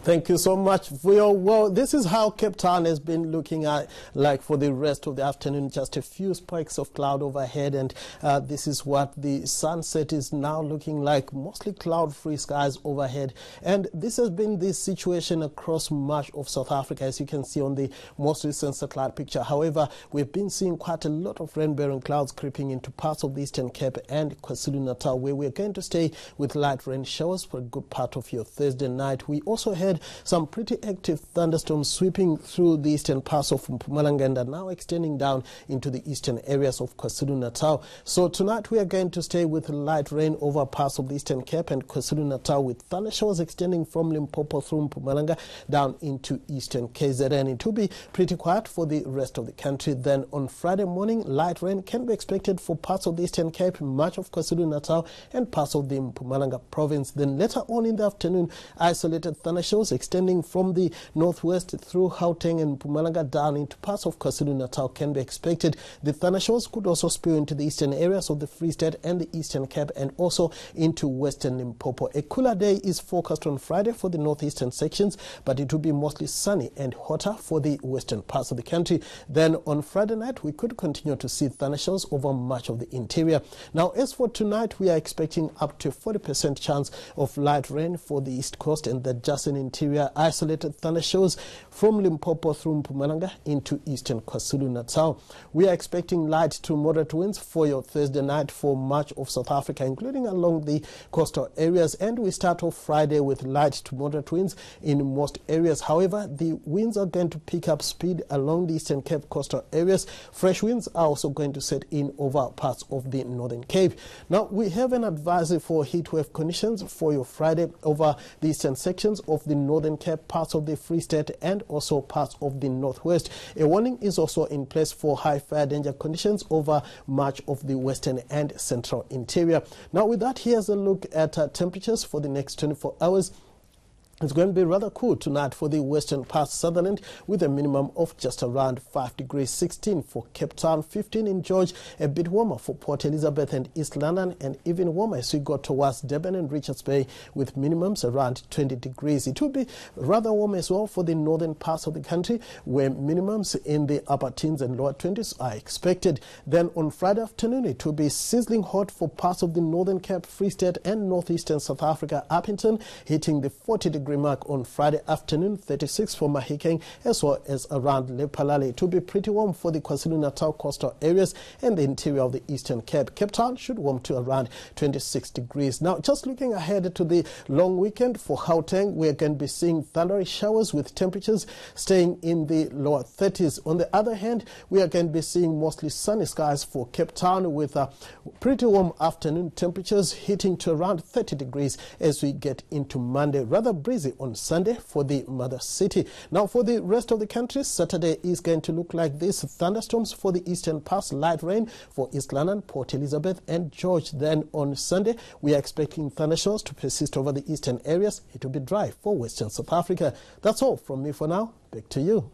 Thank you so much for your well. This is how Cape Town has been looking at like for the rest of the afternoon. Just a few spikes of cloud overhead, and this is what the sunset is now looking like. Mostly cloud-free skies overhead, and this has been the situation across much of South Africa, as you can see on the most recent satellite picture. However, we've been seeing quite a lot of rain-bearing clouds creeping into parts of the Eastern Cape and KwaZulu-Natal, where we're going to stay with light rain showers for a good part of your Thursday night. We also had some pretty active thunderstorms sweeping through the eastern parts of Mpumalanga and are now extending down into the eastern areas of KwaZulu-Natal. So tonight we are going to stay with light rain over parts of the Eastern Cape and KwaZulu-Natal, with thunder showers extending from Limpopo through Mpumalanga down into eastern KZN. It will be pretty quiet for the rest of the country. Then on Friday morning, light rain can be expected for parts of the Eastern Cape, much of KwaZulu-Natal and parts of the Mpumalanga province. Then later on in the afternoon, isolated thunder showers extending from the northwest through Gauteng and Mpumalanga down into parts of KwaZulu-Natal can be expected. The thunder showers could also spill into the eastern areas of the Free State and the Eastern Cape and also into western Limpopo. A cooler day is forecast on Friday for the northeastern sections, but it will be mostly sunny and hotter for the western parts of the country. Then on Friday night, we could continue to see thunder showers over much of the interior. Now, as for tonight, we are expecting up to 40% chance of light rain for the east coast, and that just in interior isolated thunder showers from Limpopo through Mpumalanga into eastern KwaZulu-Natal. We are expecting light to moderate winds for your Thursday night for much of South Africa, including along the coastal areas, and we start off Friday with light to moderate winds in most areas. However, the winds are going to pick up speed along the Eastern Cape coastal areas. Fresh winds are also going to set in over parts of the Northern Cape. Now, we have an advisory for heatwave conditions for your Friday over the eastern sections of the Northern Cape, parts of the Free State and also parts of the Northwest. A warning is also in place for high fire danger conditions over much of the western and central interior. Now, with that, here's a look at temperatures for the next 24 hours. It's going to be rather cool tonight for the western parts, Sutherland, with a minimum of just around 5 degrees, 16 for Cape Town, 15 in George, a bit warmer for Port Elizabeth and East London, and even warmer as we go towards Durban and Richards Bay with minimums around 20 degrees. It will be rather warm as well for the northern parts of the country, where minimums in the upper teens and lower 20s are expected. Then on Friday afternoon, it will be sizzling hot for parts of the Northern Cape, Free State and northeastern South Africa, Appington, hitting the 40-degree mark on Friday afternoon, 36 for Mahikeng, as well as around Lephalale. It will be pretty warm for the KwaZulu-Natal coastal areas and the interior of the Eastern Cape. Cape Town should warm to around 26 degrees. Now, just looking ahead to the long weekend for Gauteng, we're going to be seeing thundery showers with temperatures staying in the lower 30s. On the other hand, we are going to be seeing mostly sunny skies for Cape Town with pretty warm afternoon temperatures hitting to around 30 degrees as we get into Monday. Rather breezy on Sunday for the mother city. Now, for the rest of the country, Saturday is going to look like this. Thunderstorms for the eastern parts, light rain for East London, Port Elizabeth and George. Then on Sunday, we are expecting thunderstorms to persist over the eastern areas. It will be dry for western South Africa. That's all from me for now. Back to you.